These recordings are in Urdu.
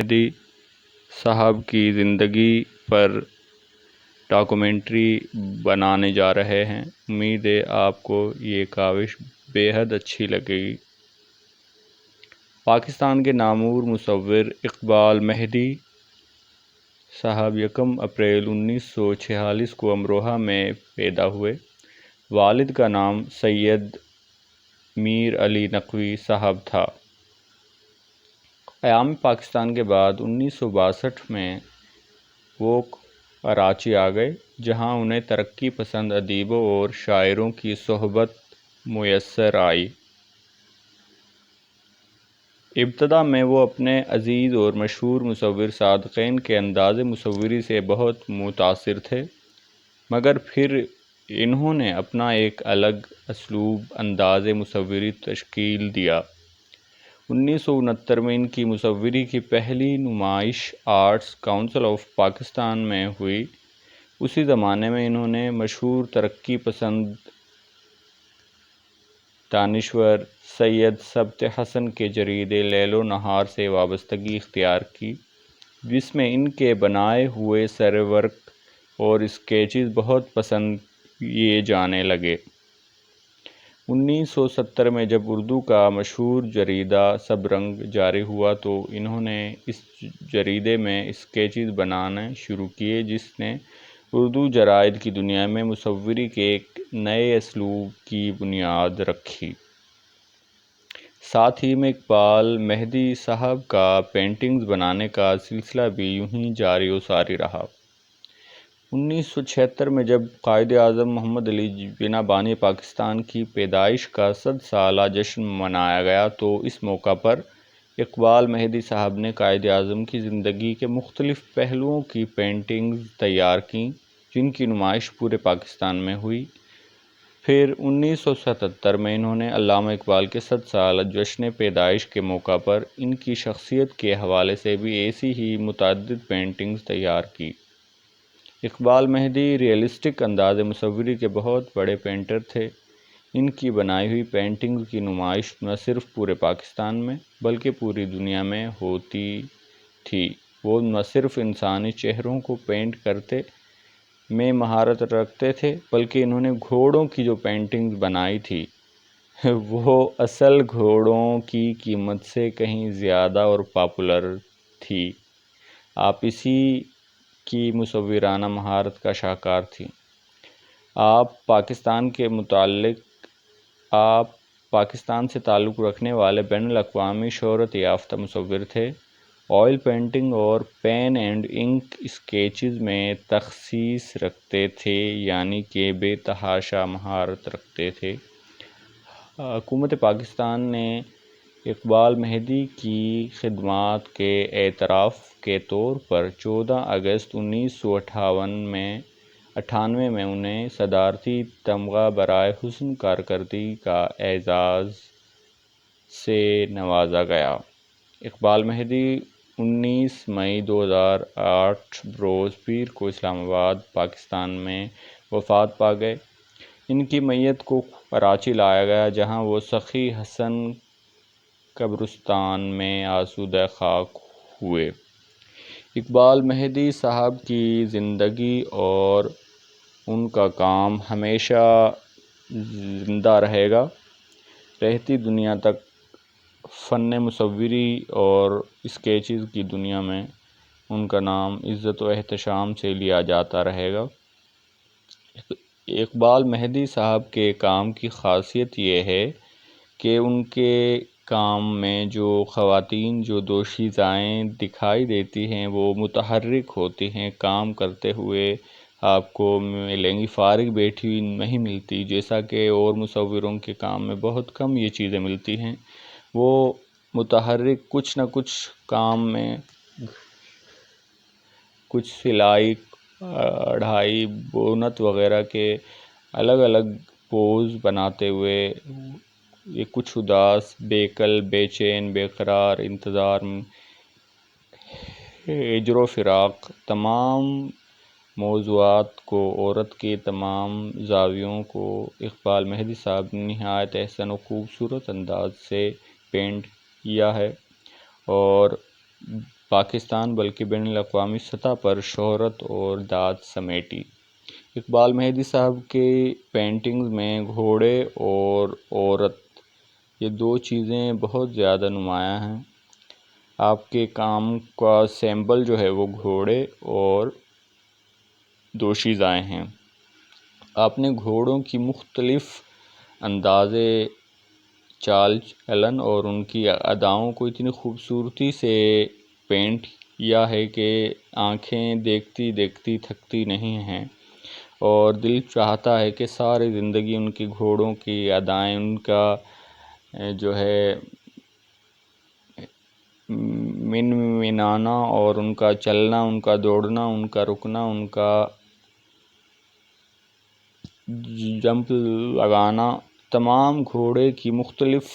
مہدی صاحب کی زندگی پر ڈاکومنٹری بنانے جا رہے ہیں۔ امید ہے آپ کو یہ کاوش بے حد اچھی لگے گی۔ پاکستان کے نامور مصور اقبال مہدی صاحب 1 اپریل 1946 کو امروہہ میں پیدا ہوئے۔ والد کا نام سید میر علی نقوی صاحب تھا۔ قیام پاکستان کے بعد 1962 میں وہ کراچی آ گئے، جہاں انہیں ترقی پسند ادیبوں اور شاعروں کی صحبت میسر آئی۔ ابتدا میں وہ اپنے عزیز اور مشہور مصور صادقین کے انداز مصوری سے بہت متاثر تھے، مگر پھر انہوں نے اپنا ایک الگ اسلوب انداز مصوری تشکیل دیا۔ 1969 میں ان کی مصوری کی پہلی نمائش آرٹس کونسل آف پاکستان میں ہوئی۔ اسی زمانے میں انہوں نے مشہور ترقی پسند دانشور سید ثبت حسن کے جریدے لیل و نہار سے وابستگی اختیار کی، جس میں ان کے بنائے ہوئے سر ورق اور اسکیچز بہت پسند کیے جانے لگے۔ 1970 میں جب اردو کا مشہور جریدہ سب رنگ جاری ہوا تو انہوں نے اس جریدے میں اسکیچز بنانے شروع کیے، جس نے اردو جرائد کی دنیا میں مصوری کے ایک نئے اسلوب کی بنیاد رکھی۔ ساتھ ہی میں اقبال مہدی صاحب کا پینٹنگز بنانے کا سلسلہ بھی یوں ہی جاری و ساری رہا۔ 1976 میں جب قائد اعظم محمد علی جناح بانی پاکستان کی پیدائش کا 100 سالہ جشن منایا گیا تو اس موقع پر اقبال مہدی صاحب نے قائد اعظم کی زندگی کے مختلف پہلوؤں کی پینٹنگز تیار کیں، جن کی نمائش پورے پاکستان میں ہوئی۔ پھر 1977 میں انہوں نے علامہ اقبال کے 100 سالہ جشن پیدائش کے موقع پر ان کی شخصیت کے حوالے سے بھی ایسی ہی متعدد پینٹنگز تیار کی۔ اقبال مہدی ریئلسٹک انداز مصوری کے بہت بڑے پینٹر تھے۔ ان کی بنائی ہوئی پینٹنگز کی نمائش نہ صرف پورے پاکستان میں بلکہ پوری دنیا میں ہوتی تھی۔ وہ نہ صرف انسانی چہروں کو پینٹ کرتے میں مہارت رکھتے تھے بلکہ انہوں نے گھوڑوں کی جو پینٹنگز بنائی تھی وہ اصل گھوڑوں کی قیمت سے کہیں زیادہ اور پاپولر تھی۔ آپ اسی کی مصورانہ مہارت کا شاہکار تھیں۔ آپ پاکستان سے تعلق رکھنے والے بین الاقوامی شہرت یافتہ مصور تھے۔ آئل پینٹنگ اور پین اینڈ انک اسکیچز میں تخصیص رکھتے تھے، یعنی کہ بے تحاشا مہارت رکھتے تھے۔ حکومت پاکستان نے اقبال مہدی کی خدمات کے اعتراف کے طور پر 14 اگست 1998 میں انہیں صدارتی تمغہ برائے حسن کارکردگی کا اعزاز سے نوازا گیا۔ اقبال مہدی 19 مئی 2008 روز پیر کو اسلام آباد، پاکستان میں وفات پا گئے۔ ان کی میت کو کراچی لایا گیا، جہاں وہ سخی حسن قبرستان میں آسودہ خاک ہوئے۔ اقبال مہدی صاحب کی زندگی اور ان کا کام ہمیشہ زندہ رہے گا۔ رہتی دنیا تک فن مصوری اور اسکیچز کی دنیا میں ان کا نام عزت و احتشام سے لیا جاتا رہے گا۔ اقبال مہدی صاحب کے کام کی خاصیت یہ ہے کہ ان کے کام میں جو خواتین جو دوشیزائیں دکھائی دیتی ہیں وہ متحرک ہوتی ہیں، کام کرتے ہوئے آپ کو ملیں گی، فارغ بیٹھی ہوئی نہیں ملتی، جیسا کہ اور مصوروں کے کام میں بہت کم یہ چیزیں ملتی ہیں۔ وہ متحرک کچھ نہ کچھ کام میں، کچھ سلائی، کڑھائی، بونت وغیرہ کے الگ الگ پوز بناتے ہوئے یہ کچھ اداس، بے کل، بے چین، بے قرار، انتظار، ہجر و فراق، تمام موضوعات کو، عورت کے تمام زاویوں کو اقبال مہدی صاحب نے نہایت احسن و خوبصورت انداز سے پینٹ کیا ہے۔ اور پاکستان بلکہ بین الاقوامی سطح پر شہرت اور داد سمیٹی۔ اقبال مہدی صاحب کے پینٹنگز میں گھوڑے اور عورت، یہ دو چیزیں بہت زیادہ نمایاں ہیں۔ آپ کے کام کا سیمبل جو ہے وہ گھوڑے اور دوشیزائیں ہیں۔ آپ نے گھوڑوں کی مختلف اندازے، چال چلن اور ان کی اداؤں کو اتنی خوبصورتی سے پینٹ کیا ہے کہ آنکھیں دیکھتی دیکھتی تھکتی نہیں ہیں، اور دل چاہتا ہے کہ ساری زندگی ان کی گھوڑوں کی ادائیں، ان کا جو ہے منانا اور ان کا چلنا، ان کا دوڑنا، ان کا رکنا، ان کا جمپ لگانا، تمام گھوڑے کی مختلف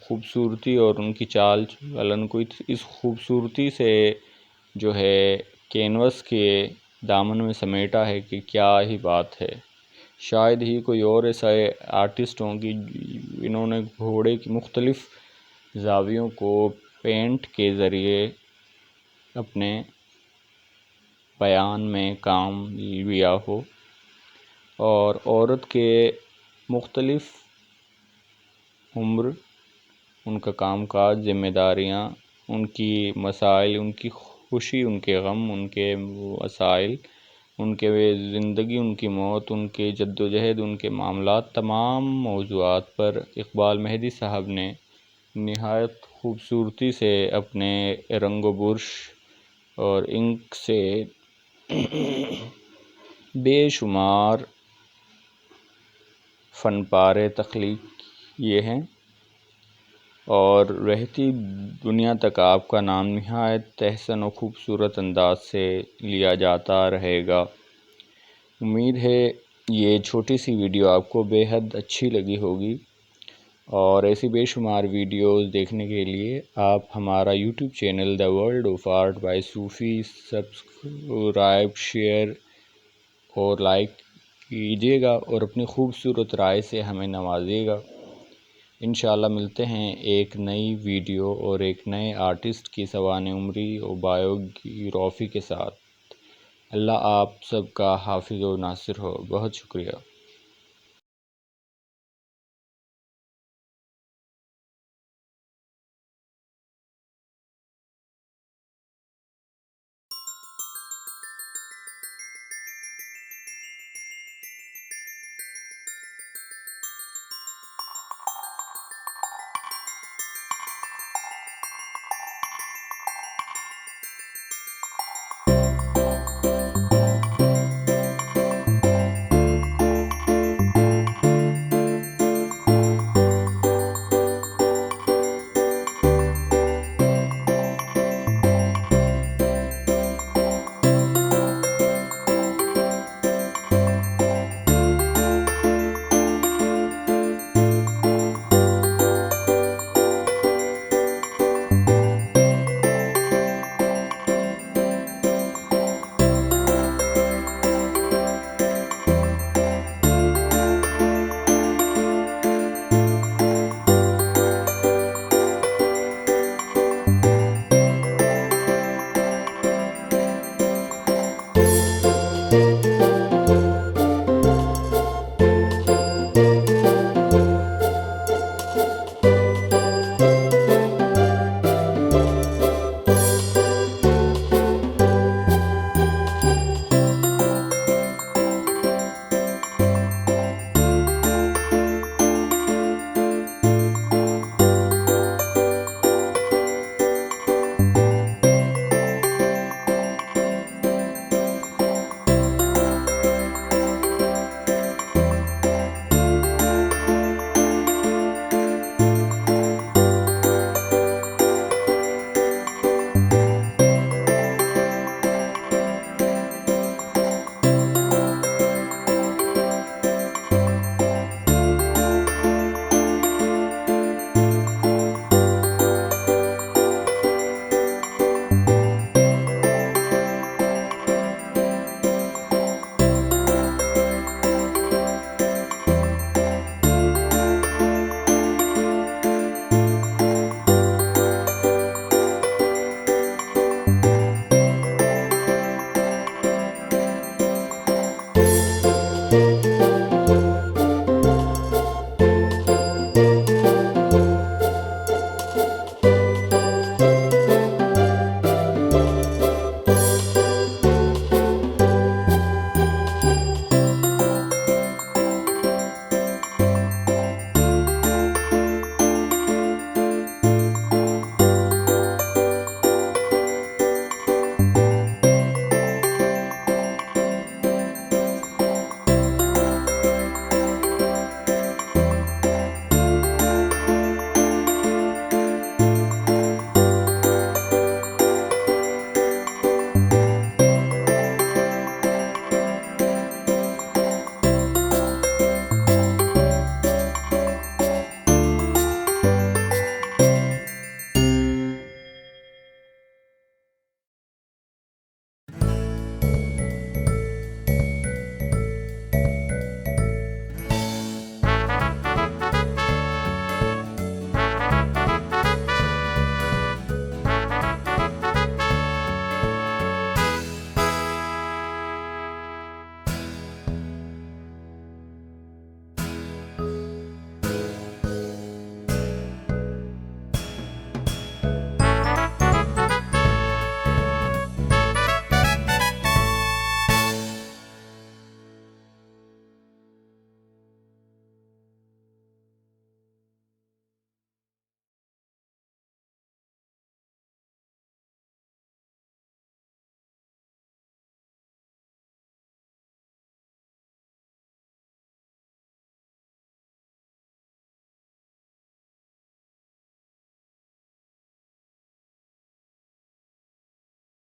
خوبصورتی اور ان کی چال چلن کو اس خوبصورتی سے جو ہے کینوس کے دامن میں سمیٹا ہے کہ کیا ہی بات ہے۔ شاید ہی کوئی اور ایسا آرٹسٹ ہوں کہ انہوں نے گھوڑے کی مختلف زاویوں کو پینٹ کے ذریعے اپنے بیان میں کام لیا ہو، اور عورت کے مختلف عمر، ان کا کام کاج، ذمہ داریاں، ان کی مسائل، ان کی خوشی، ان کے غم، ان کے مسائل، ان کے زندگی، ان کی موت، ان کے جد و جہد، ان کے معاملات، تمام موضوعات پر اقبال مہدی صاحب نے نہایت خوبصورتی سے اپنے رنگ و برش اور انک سے بے شمار فن پارے تخلیق کیے ہیں، اور رہتی دنیا تک آپ کا نام نہایت احسن و خوبصورت انداز سے لیا جاتا رہے گا۔ امید ہے یہ چھوٹی سی ویڈیو آپ کو بے حد اچھی لگی ہوگی، اور ایسی بے شمار ویڈیوز دیکھنے کے لیے آپ ہمارا YouTube channel the world of art by Sufi subscribe, share اور لائک کیجیے گا، اور اپنی خوبصورت رائے سے ہمیں نوازیے گا۔ انشاءاللہ ملتے ہیں ایک نئی ویڈیو اور ایک نئے آرٹسٹ کی سوانح عمری اور بایوگرافی کے ساتھ۔ اللہ آپ سب کا حافظ و ناصر ہو۔ بہت شکریہ۔